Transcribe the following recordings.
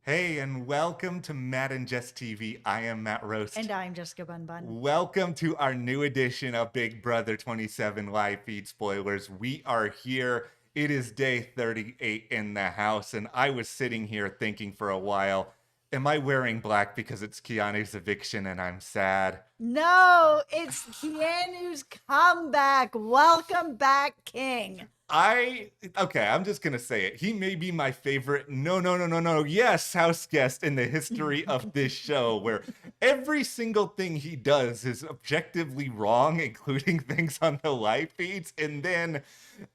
Hey, and welcome to Matt and Jess TV. I am Matt Roast. And I'm Jessica Bun Bun. Welcome to our new edition of Big Brother 27 live feed spoilers. We are here. It is day 38 in the house, and I was sitting here thinking for a while, am I wearing black because it's Keanu's eviction and I'm sad? No, it's Keanu's comeback. Welcome back, King. I'm just gonna say it. He may be my favorite, yes, house guest in the history of this show, where every single thing he does is objectively wrong, including things on the live feeds. And then,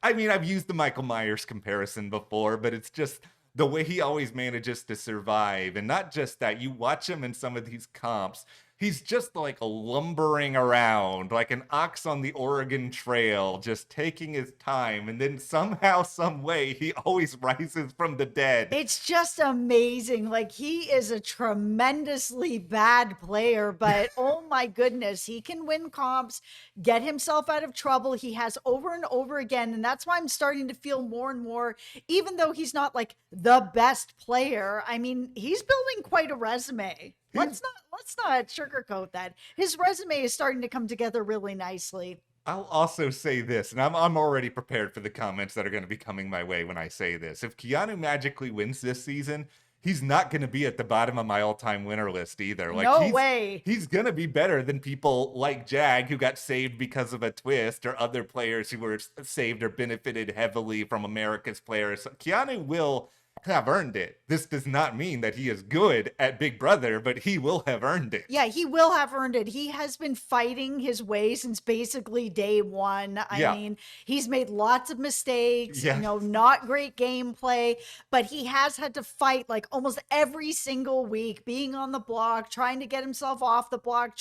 I've used the Michael Myers comparison before, but it's just the way he always manages to survive. And not just that, you watch him in some of these comps. He's just like lumbering around like an ox on the Oregon Trail, just taking his time. And then somehow, some way, he always rises from the dead. It's just amazing. Like, he is a tremendously bad player, but oh my goodness, he can win comps, get himself out of trouble. He has over and over again. And that's why I'm starting to feel more and more, even though he's not like the best player, he's building quite a resume. Let's not sugarcoat that. His resume is starting to come together really nicely. I'll also say this, and I'm already prepared for the comments that are going to be coming my way when I say this. If Keanu magically wins this season, he's not going to be at the bottom of my all-time winner list either. No way. He's going to be better than people like Jag, who got saved because of a twist, or other players who were saved or benefited heavily from America's players. Keanu will have earned it. This does not mean that he is good at Big Brother, but he will have earned it. Yeah, he will have earned it. He has been fighting his way since basically day one. He's made lots of mistakes, not great gameplay, but he has had to fight like almost every single week, being on the block, trying to get himself off the block.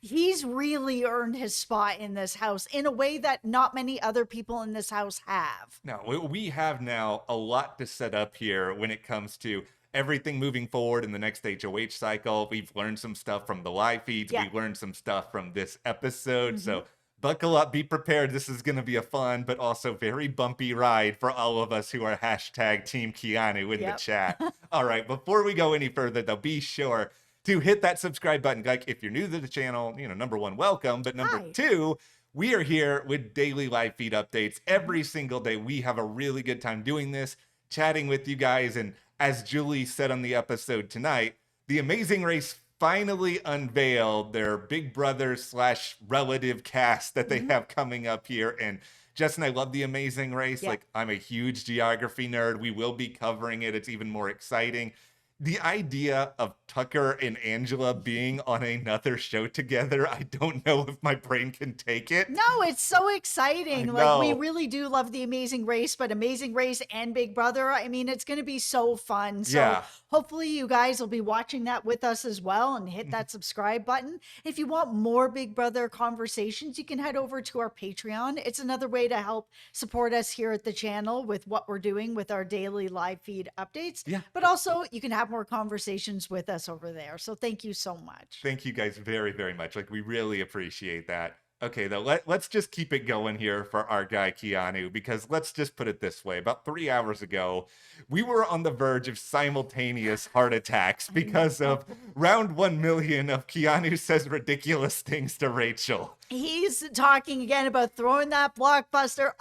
He's really earned his spot in this house in a way that not many other people in this house have. Now, we have now a lot to set up here when it comes to everything moving forward in the next HOH cycle. We've learned some stuff from the live feeds. Yeah. We learned some stuff from this episode. So buckle up, be prepared. This is going to be a fun, but also very bumpy ride for all of us who are hashtag Team Keanu in the chat. All right, before we go any further, though, be sure to hit that subscribe button. Like, if you're new to the channel, number one, welcome. But number two, we are here with daily live feed updates every single day. We have a really good time doing this, chatting with you guys. And as Julie said on the episode tonight, the Amazing Race finally unveiled their Big Brother / relative cast that they have coming up here. And Jess and I love the Amazing Race. Yeah. Like, I'm a huge geography nerd. We will be covering it. It's even more exciting. The idea of Tucker and Angela being on another show together, I don't know if my brain can take it. No, it's so exciting. Like, we really do love the Amazing Race, but Amazing Race and Big Brother, it's going to be so fun. So hopefully you guys will be watching that with us as well, and hit that subscribe button. If you want more Big Brother conversations, you can head over to our Patreon. It's another way to help support us here at the channel with what we're doing with our daily live feed updates. Yeah. But also you can have more conversations with us over there. So thank you so much. Thank you guys very, very much. Like, we really appreciate that. Okay, though, let's just keep it going here for our guy Keanu, because let's just put it this way. About 3 hours ago, we were on the verge of simultaneous heart attacks because of round 1 million of Keanu says ridiculous things to Rachel. He's talking again about throwing that blockbuster.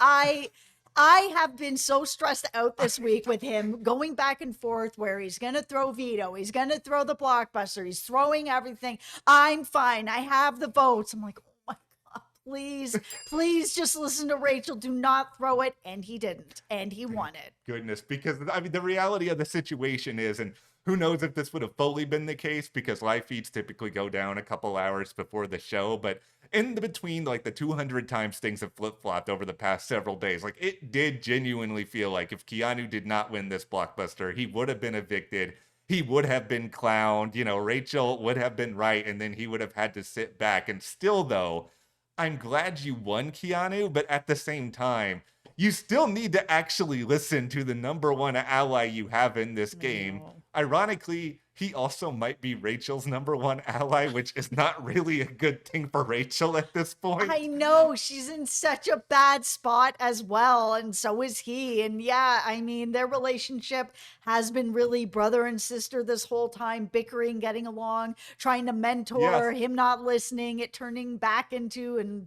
I have been so stressed out this week with him going back and forth where he's going to throw veto. He's going to throw the blockbuster. He's throwing everything. I'm fine. I have the votes. I'm like, oh my God, please just listen to Rachel. Do not throw it. And he didn't. And he won it. Goodness, because the reality of the situation is, and who knows if this would have fully been the case, because live feeds typically go down a couple hours before the show, but in between, like, the 200 times things have flip-flopped over the past several days, like, it did genuinely feel like if Keanu did not win this blockbuster, he would have been evicted. He would have been clowned. Rachel would have been right, and then he would have had to sit back. And still, though, I'm glad you won, Keanu, but at the same time, you still need to actually listen to the number one ally you have in this game. Ironically, he also might be Rachel's number one ally, which is not really a good thing for Rachel at this point. I know, she's in such a bad spot as well, and so is he. And yeah, I mean, their relationship has been really brother and sister this whole time, bickering, getting along, trying to mentor, Yes. him not listening, it turning back into and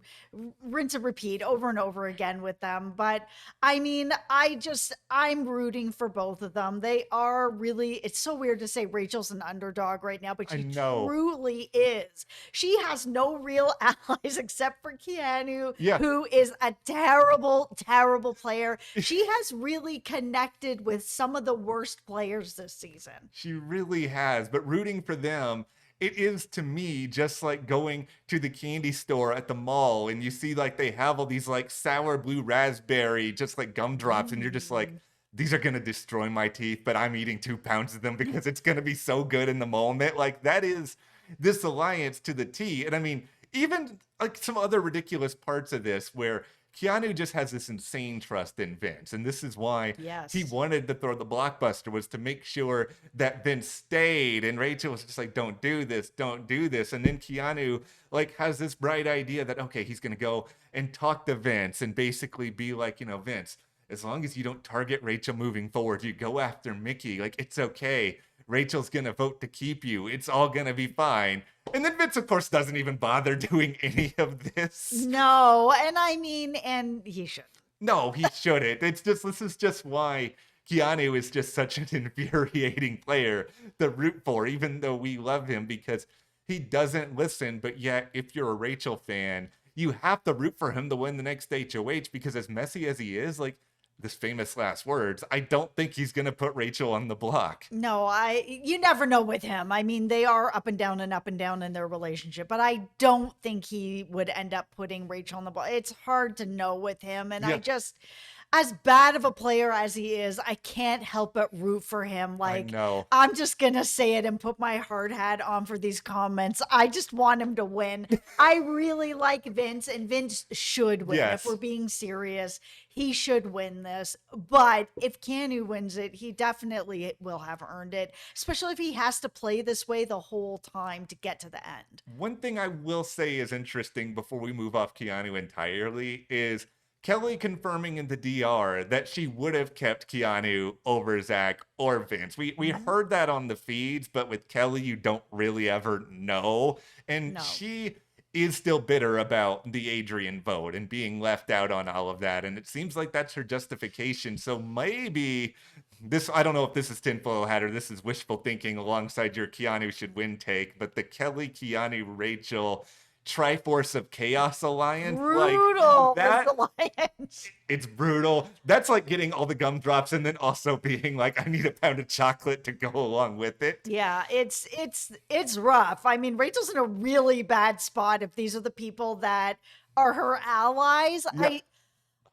rinse and repeat over and over again with them. But I mean, I'm rooting for both of them. They are really, it's so weird to say Rachel's an underdog right now, but I she know. truly is. She has no real allies except for Keanu, Yeah. who is a terrible, terrible player. She has really connected with some of the worst players this season. She really has. But rooting for them, it is to me just like going to the candy store at the mall and you see like they have all these like sour blue raspberry, just like gumdrops, and you're just like, these are gonna destroy my teeth, but I'm eating 2 pounds of them because it's gonna be so good in the moment. Like that is this alliance to the T. And I mean, even like some other ridiculous parts of this where Keanu just has this insane trust in Vince. And this is why he Yes. wanted to throw the blockbuster, was to make sure that Vince stayed. And Rachel was just like, don't do this, don't do this. And then Keanu like has this bright idea that, okay, he's going to go and talk to Vince and basically be like, Vince, as long as you don't target Rachel moving forward, you go after Mickey, like it's okay. Rachel's gonna vote to keep you. It's all gonna be fine. And then Vince, of course, doesn't even bother doing any of this. No, and I mean, and he should. No, he shouldn't. It's just, this is just why Keanu is just such an infuriating player to root for, even though we love him, because he doesn't listen. But yet, if you're a Rachel fan, you have to root for him to win the next HOH, because as messy as he is, like, this famous last words, I don't think he's going to put Rachel on the block. No, you never know with him. I mean, they are up and down in their relationship, but I don't think he would end up putting Rachel on the block. It's hard to know with him. And Yeah. as bad of a player as he is, I can't help but root for him. Like, know. I'm just going to say it and put my hard hat on for these comments. I just want him to win. I really like Vince, and Vince should win. Yes. If we're being serious, he should win this. But if Keanu wins it, he definitely will have earned it, especially if he has to play this way the whole time to get to the end. One thing I will say is interesting before we move off Keanu entirely is Kelly confirming in the DR that she would have kept Keanu over Zach or Vince. We heard that on the feeds, but with Kelly, you don't really ever know. And No. she is still bitter about the Adrian vote and being left out on all of that. And it seems like that's her justification. So maybe this, I don't know if this is tinfoil hat or this is wishful thinking alongside your Keanu should win take, but the Kelly, Keanu, Rachel Triforce of Chaos alliance, Brutal like that, alliance. it's brutal. That's like getting all the gumdrops and then also being like, I need a pound of chocolate to go along with it. Yeah, it's rough. I mean, Rachel's in a really bad spot if these are the people that are her allies. Yeah.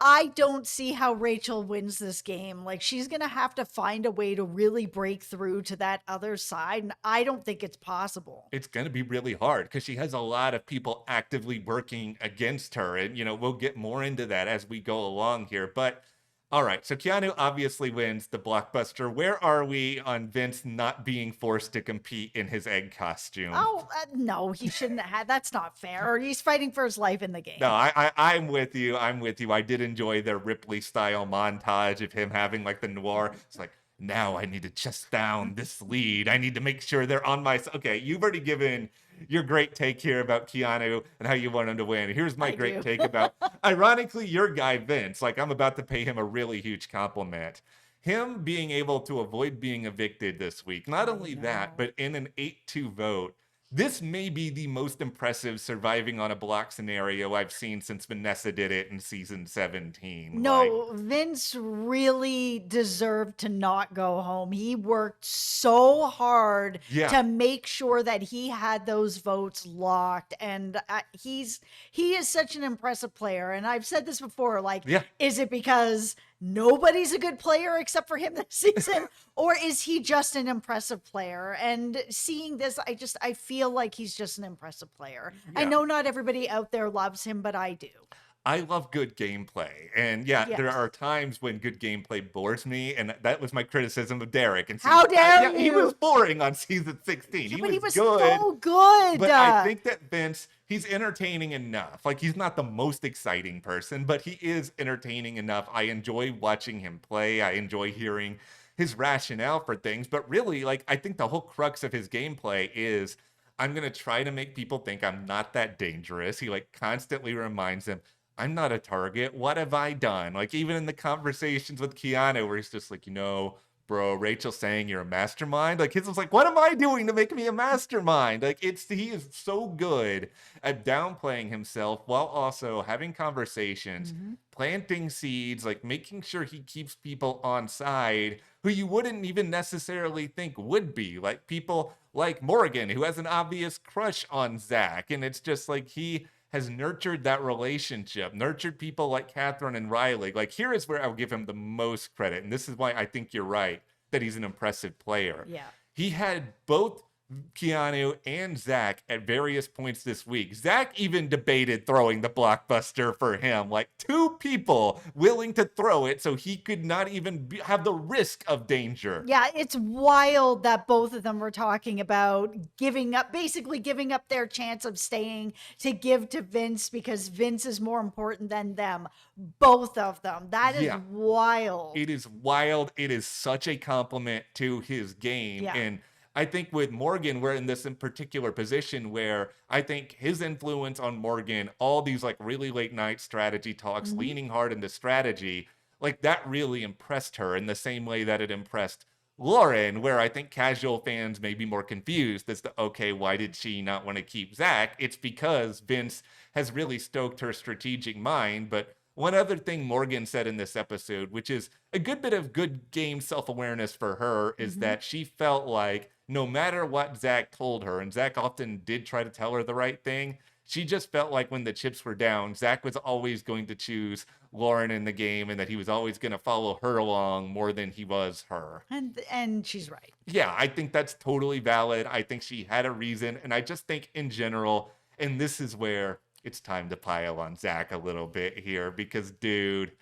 I don't see how Rachel wins this game. Like, she's going to have to find a way to really break through to that other side, and I don't think it's possible. It's going to be really hard because she has a lot of people actively working against her. And, we'll get more into that as we go along here. But all right, so Keanu obviously wins the blockbuster. Where are we on Vince not being forced to compete in his egg costume? Oh, no, he shouldn't have. That's not fair. He's fighting for his life in the game. No, I'm with you. I'm with you. I did enjoy their Ripley style montage of him having like the noir. It's like, now I need to chest down this lead. I need to make sure they're on my side. Okay, you've already given your great take here about Keanu and how you want him to win. Here's my great take about, ironically, your guy, Vince. Like, I'm about to pay him a really huge compliment. Him being able to avoid being evicted this week. Not only that, but in an 8-2 vote, this may be the most impressive surviving on a block scenario I've seen since Vanessa did it in season 17. No, Vince really deserved to not go home. He worked so hard to make sure that he had those votes locked. And he is such an impressive player. And I've said this before, like, is it because nobody's a good player except for him this season? Or is he just an impressive player? And seeing this, I feel like he's just an impressive player. I know not everybody out there loves him, but I do. I love good gameplay. And yeah, there Yes. are times when good gameplay bores me. And that was my criticism of Derek. And How dare yeah, he was you? boring on season 16. Yeah, He but he was was good. so good. But I think that Vince, he's entertaining enough. Like, he's not the most exciting person, but he is entertaining enough. I enjoy watching him play. I enjoy hearing his rationale for things. But really, like, I think the whole crux of his gameplay is I'm going to try to make people think I'm not that dangerous. He, like, constantly reminds them, I'm not a target. What have I done? Like, even in the conversations with Keanu, where he's just like, bro, Rachel's saying you're a mastermind. Like, his was like, what am I doing to make me a mastermind? Like, he is so good at downplaying himself while also having conversations, Mhm. planting seeds, like making sure he keeps people on side who you wouldn't even necessarily think would be, like people like Morgan, who has an obvious crush on Zach. And it's just like he has nurtured that relationship, nurtured people like Catherine and Riley. Like, here is where I'll give him the most credit. And this is why I think you're right that he's an impressive player. Yeah. He had both Keanu and Zach at various points this week. Zach even debated throwing the blockbuster for him, like two people willing to throw it so he could not even have the risk of danger. Yeah, it's wild that both of them were talking about basically giving up their chance of staying to give to Vince because Vince is more important than them. Both of them. That is Yeah. wild. It is wild. It is such a compliment to his game. Yeah. And I think with Morgan, we're in this in particular position where I think his influence on Morgan, all these like really late night strategy talks, Mhm. leaning hard into strategy, like that really impressed her in the same way that it impressed Lauren, where I think casual fans may be more confused as to, okay, why did she not want to keep Zach? It's because Vince has really stoked her strategic mind. But one other thing Morgan said in this episode, which is a good bit of good game self awareness for her, is Mhm. that she felt like no matter what Zach told her, and Zach often did try to tell her the right thing, she just felt like when the chips were down, Zach was always going to choose Lauren in the game and that he was always going to follow her along more than he was her. And she's right. Yeah, I think that's totally valid. I think she had a reason. And I just think in general, and this is where it's time to pile on Zach a little bit here because, dude,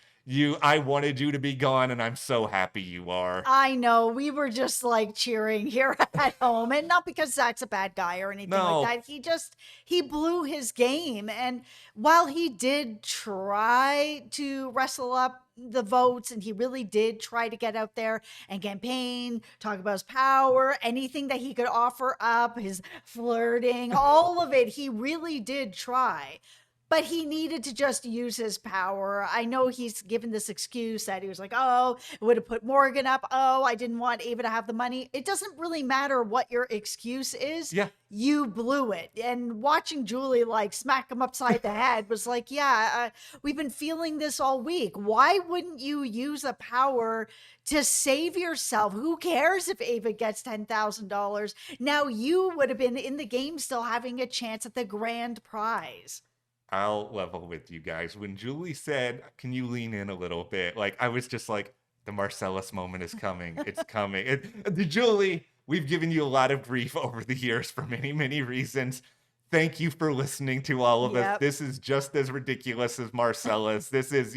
I wanted you to be gone and I'm so happy you are. I know. We were just like cheering here at home. And not because Zach's a bad guy or anything like No. that. He blew his game. And while he did try to wrestle up the votes and he really did try to get out there and campaign, talk about his power, anything that he could offer up, his flirting, all of it, he really did try. But he needed to just use his power. I know he's given this excuse that he was like, oh, it would have put Morgan up. Oh, I didn't want Ava to have the money. It doesn't really matter what your excuse is. Yeah. You blew it. And watching Julie like smack him upside the head was like, yeah, we've been feeling this all week. Why wouldn't you use a power to save yourself? Who cares if Ava gets $10,000? Now you would have been in the game still having a chance at the grand prize. I'll level with you guys. When Julie said, can you lean in a little bit? Like, I was just like, the Marcellus moment is coming. It's coming. Julie, we've given you a lot of grief over the years for many, many reasons. Thank you for listening to all of us. This is just as ridiculous as Marcellus. This is,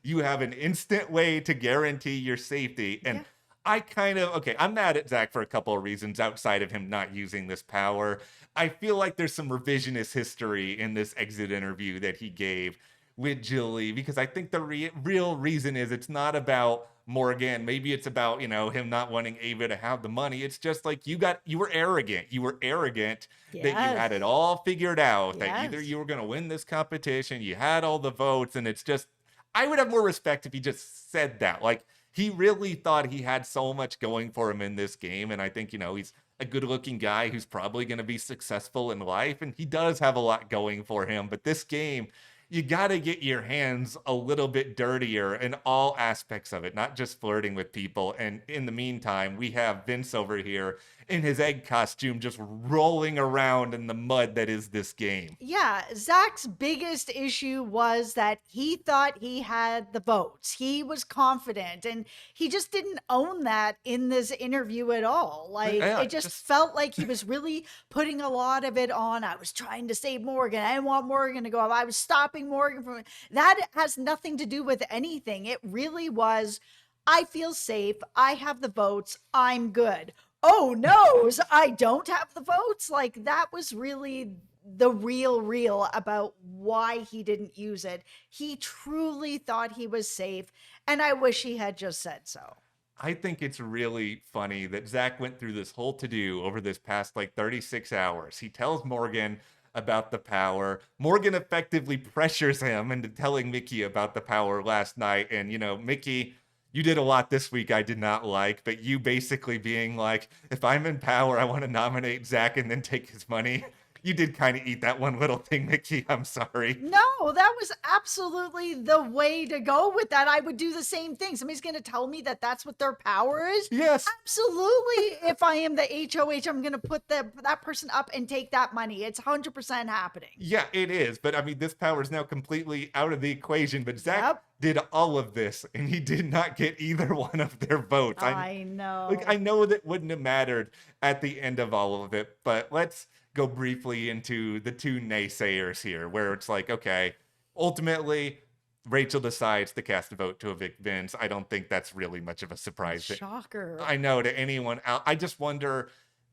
you have an instant way to guarantee your safety. And I'm mad at Zach for a couple of reasons outside of him not using this power. I feel like there's some revisionist history in this exit interview that he gave with Julie because I think the real reason is it's not about Morgan. Maybe it's about, him not wanting Ava to have the money. It's just like you were arrogant. You were arrogant that you had it all figured out, that either you were going to win this competition, you had all the votes, and it's just, I would have more respect if he just said that. Like, he really thought he had so much going for him in this game. And I think, he's a good looking guy who's probably going to be successful in life. And he does have a lot going for him. But this game, you got to get your hands a little bit dirtier in all aspects of it, not just flirting with people. And in the meantime, we have Vince over here in his egg costume just rolling around in the mud that is this game. Yeah, Zach's biggest issue was that he thought he had the votes. He was confident and he just didn't own that in this interview at all. Like, it just felt like he was really putting a lot of it on. I was trying to save Morgan. I didn't want Morgan to go up. I was stopping stopping Morgan from that has nothing to do with anything. It really was, I feel safe. I have the votes. I'm good. Oh no, I don't have the votes. Like that was really the real about why he didn't use it. He truly thought he was safe, and I wish he had just said so. I think it's really funny that Zach went through this whole to-do over this past like 36 hours. He tells Morgan about the power. Morgan effectively pressures him into telling Mickey about the power last night. And, you know, Mickey, you did a lot this week I did not like, but you basically being like, if I'm in power, I want to nominate Zach and then take his money. You did kind of eat that one little thing, Mickey. I'm sorry. No, that was absolutely the way to go with that. I would do the same thing. Somebody's going to tell me that that's what their power is. Yes. Absolutely. If I am the HOH, I'm going to put that person up and take that money. It's 100% happening. Yeah, it is. But I mean, this power is now completely out of the equation. But Zach did all of this and he did not get either one of their votes. I know. Like, I know that wouldn't have mattered at the end of all of it, but let's go briefly into the two naysayers here, where it's like, okay, ultimately, Rachel decides to cast a vote to evict Vince. I don't think that's really much of a surprise. Shocker. I know to anyone else. I just wonder,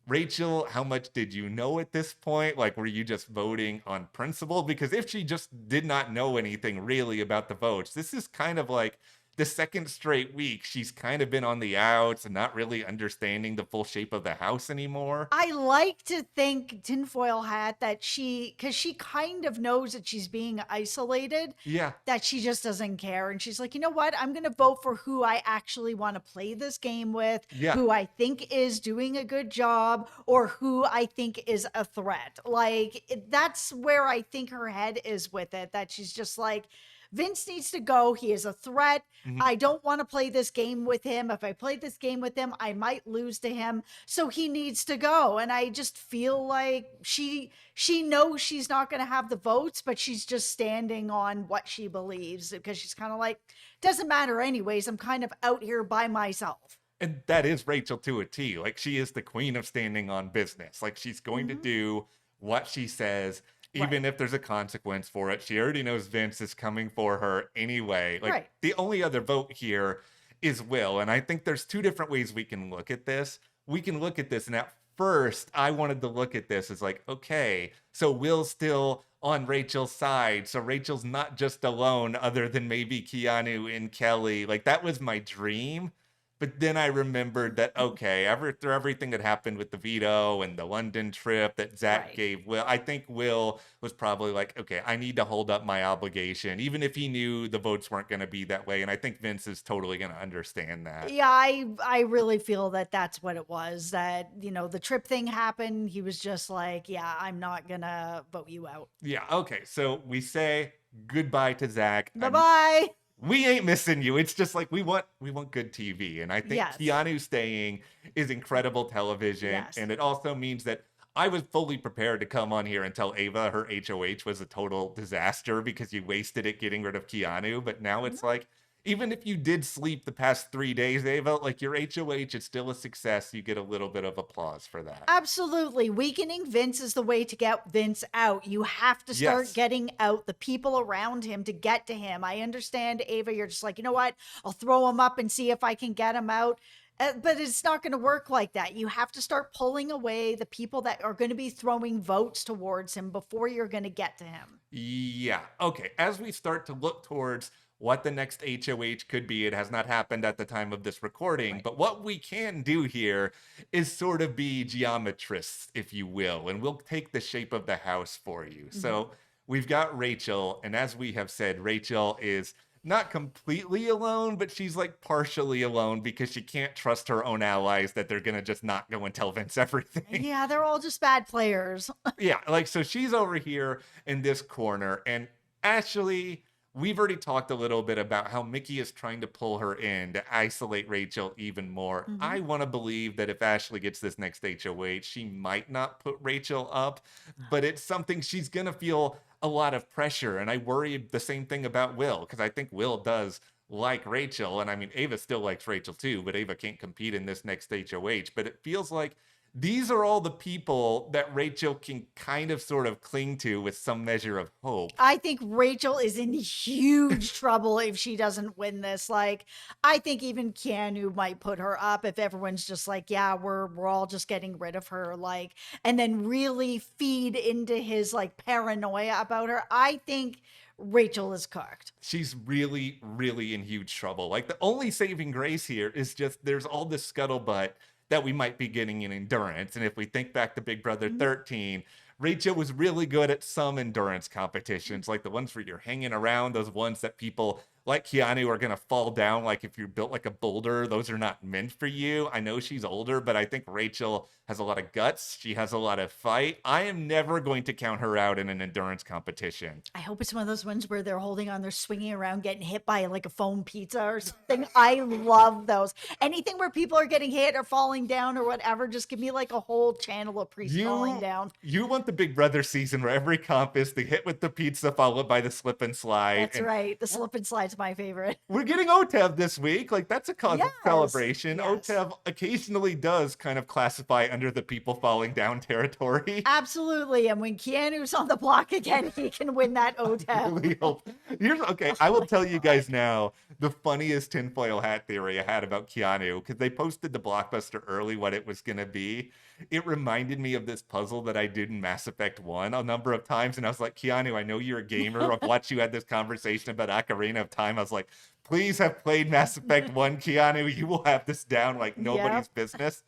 Rachel, how much did you know at this point? Like, were you just voting on principle? Because if she just did not know anything really about the votes, this is kind of like the second straight week she's kind of been on the outs and not really understanding the full shape of the house anymore. I like to think, tinfoil hat, that because she kind of knows that she's being isolated. Yeah. That she just doesn't care. And she's like, you know what? I'm going to vote for who I actually want to play this game with, who I think is doing a good job, or who I think is a threat. Like, that's where I think her head is with it, that she's just like, Vince needs to go. He is a threat. Mm-hmm. I don't want to play this game with him. If I play this game with him, I might lose to him. So he needs to go. And I just feel like she knows she's not going to have the votes, but she's just standing on what she believes, because she's kind of like, doesn't matter anyways. I'm kind of out here by myself. And that is Rachel to a T. Like, she is the queen of standing on business. Like, she's going to do what she says, even if there's a consequence for it. She already knows Vince is coming for her anyway. Like, the only other vote here is Will. And I think there's two different ways we can look at this. We can look at this, and at first, I wanted to look at this as like, okay, so Will's still on Rachel's side. So Rachel's not just alone, other than maybe Keanu and Kelly. Like, that was my dream. But then I remembered that, okay, after everything that happened with the veto and the London trip that Zach gave Will, I think Will was probably like, okay, I need to hold up my obligation, even if he knew the votes weren't going to be that way. And I think Vince is totally going to understand that. Yeah, I really feel that that's what it was, that, you know, the trip thing happened. He was just like, yeah, I'm not going to vote you out. Yeah, okay. So we say goodbye to Zach. Bye-bye. We ain't missing you. It's just like we want good TV. And I think Keanu staying is incredible television. Yes. And it also means that I was fully prepared to come on here and tell Ava her HOH was a total disaster because you wasted it getting rid of Keanu. But now it's like, even if you did sleep the past 3 days, Ava, like, your HOH is still a success. You get a little bit of applause for that. Absolutely. Weakening Vince is the way to get Vince out. You have to start getting out the people around him to get to him. I understand, Ava, you're just like, you know what? I'll throw him up and see if I can get him out. But it's not going to work like that. You have to start pulling away the people that are going to be throwing votes towards him before you're going to get to him. Yeah. Okay. As we start to look towards what the next HOH could be, it has not happened at the time of this recording, but what we can do here is sort of be geometrists, if you will, and we'll take the shape of the house for you. So we've got Rachel, and as we have said, Rachel is not completely alone, but she's like partially alone because she can't trust her own allies that they're going to just not go and tell Vince everything. Yeah, they're all just bad players. Yeah, like, so she's over here in this corner, and Ashley, we've already talked a little bit about how Mickey is trying to pull her in to isolate Rachel even more. I want to believe that if Ashley gets this next HOH, she might not put Rachel up, but it's something she's going to feel a lot of pressure. And I worry the same thing about Will, because I think Will does like Rachel. And I mean, Ava still likes Rachel too, but Ava can't compete in this next HOH. But it feels like these are all the people that Rachel can kind of sort of cling to with some measure of hope. I think Rachel is in huge trouble if she doesn't win this. Like, I think even Keanu might put her up if everyone's just like, yeah, we're all just getting rid of her, like, and then really feed into his like paranoia about her. I think Rachel is cooked. She's really, really in huge trouble. Like the only saving grace here is just there's all this scuttlebutt that we might be getting in endurance. And if we think back to Big Brother Mhm. 13, Rachel was really good at some endurance competitions, like the ones where you're hanging around, those ones that people like Keanu are going to fall down. Like if you're built like a boulder, those are not meant for you. I know she's older, but I think Rachel has a lot of guts. She has a lot of fight. I am never going to count her out in an endurance competition. I hope it's one of those ones where they're holding on, they're swinging around, getting hit by like a foam pizza or something. I love those. Anything where people are getting hit or falling down or whatever, just give me like a whole channel of priests falling You down. you want the Big Brother season where every comp is the hit with the pizza followed by the slip and slide. That's And right. The slip and slide's my favorite. we're getting OTEV this week. Like that's a cause of Yes. celebration. Yes. OTEV occasionally does kind of classify under the people falling down territory. Absolutely. And when Keanu's on the block again, he can win that OTEV. Really hope. Here's okay. I will tell you guys now the funniest tinfoil hat theory I had about Keanu because they posted the blockbuster early what it was gonna be. It reminded me of this puzzle that I did in Mass Effect 1 a number of times, and I was like, Keanu, I know you're a gamer. I've watched you had this conversation about Ocarina of Time. I was like, please have played Mass Effect 1, Keanu. You will have this down like nobody's Yep. business.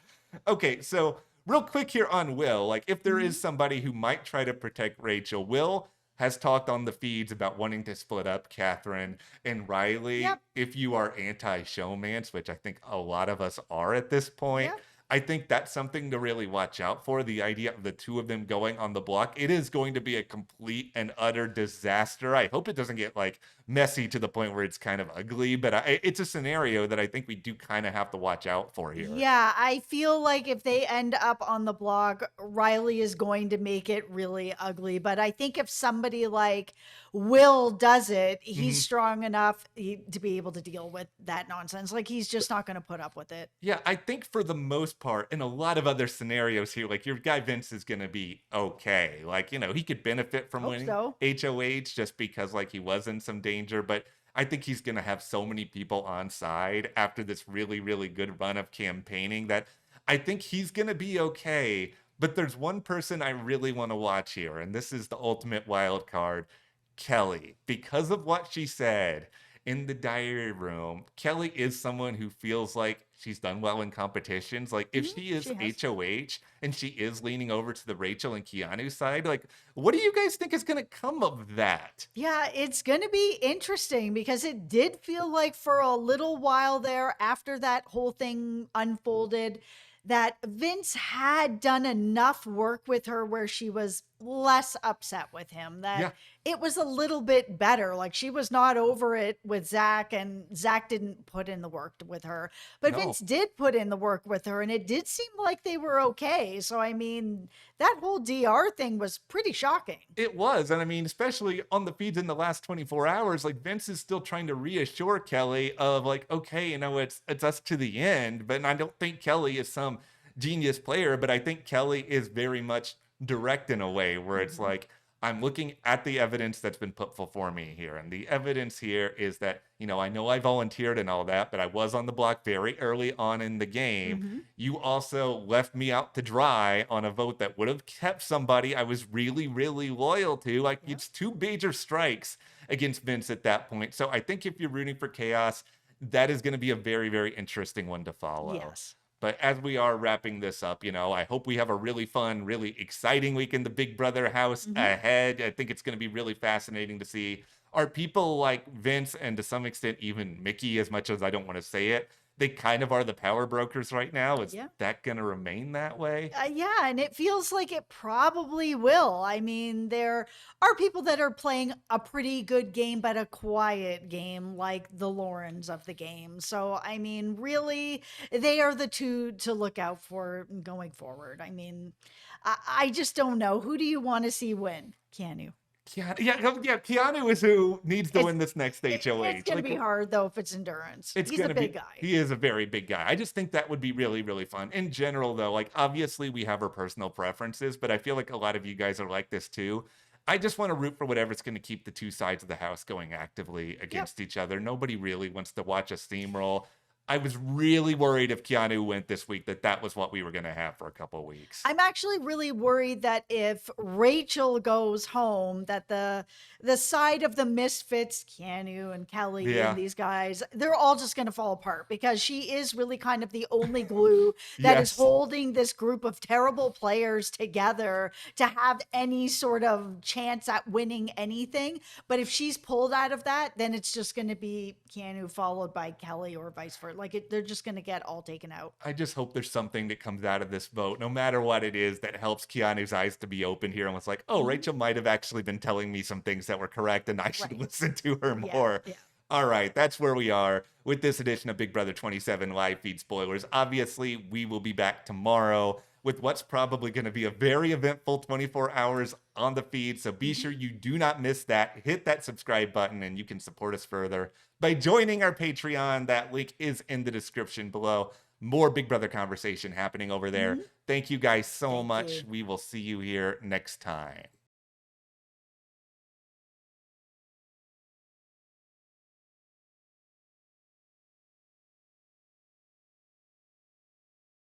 Okay, so real quick here on Will, like if there Mhm. is somebody who might try to protect Rachel, Will has talked on the feeds about wanting to split up Catherine and Riley. Yep. If you are anti-showmance, which I think a lot of us are at this point, Yep. I think that's something to really watch out for. The idea of the two of them going on the block. It is going to be a complete and utter disaster. I hope it doesn't get like messy to the point where it's kind of ugly, but it's a scenario that I think we do kind of have to watch out for here. Yeah, I feel like if they end up on the block, Riley is going to make it really ugly. But I think if somebody like Will does it, he's Mhm. strong enough to be able to deal with that nonsense. Like he's just not going to put up with it. Yeah, I think for the most part, in a lot of other scenarios here, like your guy Vince is going to be okay. Like, he could benefit from Hope winning so. HOH just because, like, he was in some danger. But I think he's going to have so many people on side after this really, really good run of campaigning that I think he's going to be okay. But there's one person I really want to watch here, and this is the ultimate wild card. Kelly, because of what she said in the diary room, Kelly is someone who feels like she's done well in competitions. Like if Mhm, she is she has. HOH and she is leaning over to the Rachel and Keanu side, like what do you guys think is going to come of that? Yeah, it's going to be interesting because it did feel like for a little while there after that whole thing unfolded that Vince had done enough work with her where she was less upset with him, that Yeah, it was a little bit better. Like she was not over it with Zach, and Zach didn't put in the work with her, but no. Vince did put in the work with her, and it did seem like they were okay. So, I mean, that whole DR thing was pretty shocking. It was. And I mean, especially on the feeds in the last 24 hours, like Vince is still trying to reassure Kelly of like, okay, it's us to the end. But I don't think Kelly is some genius player, but I think Kelly is very much direct in a way where it's Mhm. like, I'm looking at the evidence that's been put before me here. And the evidence here is that, I know I volunteered and all that, but I was on the block very early on in the game. Mhm. You also left me out to dry on a vote that would have kept somebody I was really, really loyal to. Like, Yeah. it's two major strikes against Vince at that point. So I think if you're rooting for chaos, that is going to be a very, very interesting one to follow. Yes. But as we are wrapping this up, I hope we have a really fun, really exciting week in the Big Brother house Mhm. ahead. I think it's going to be really fascinating to see are people like Vince and to some extent even Mickey, as much as I don't want to say it, they kind of are the power brokers right now. Is Yeah. that going to remain that way? Yeah, and it feels like it probably will. I mean, there are people that are playing a pretty good game, but a quiet game, like the Laurens of the game. So, I mean, really, they are the two to look out for going forward. I mean, I just don't know. Who do you want to see win? Keanu. Keanu is who needs to It's win this next it's HOH. gonna Like, be hard though if it's endurance. it's He's a gonna be. big guy. He is a very big guy. I just think that would be really, really fun. In general, though, like obviously we have our personal preferences, but I feel like a lot of you guys are like this too. I just want to root for whatever's going to keep the two sides of the house going actively Yep. against each other. Nobody really wants to watch a steamroll. I was really worried if Keanu went this week that was what we were going to have for a couple of weeks. I'm actually really worried that if Rachel goes home, that the side of the misfits, Keanu and Kelly Yeah. and these guys, they're all just going to fall apart because she is really kind of the only glue that is Yes. holding this group of terrible players together to have any sort of chance at winning anything. But if she's pulled out of that, then it's just going to be Keanu followed by Kelly or vice versa. They're just going to get all taken out. I just hope there's something that comes out of this vote, no matter what it is, that helps Keanu's eyes to be open here and was like, oh, Rachel might have actually been telling me some things that were correct and I should Right. listen to her Yeah, more. yeah. All right, that's where we are with this edition of Big Brother 27 live feed spoilers. Obviously, we will be back tomorrow with what's probably going to be a very eventful 24 hours on the feed. So be sure you do not miss that. Hit that subscribe button and you can support us further by joining our Patreon. That link is in the description below. More Big Brother conversation happening over there. Thank you guys so Thank much. you. We will see you here next time.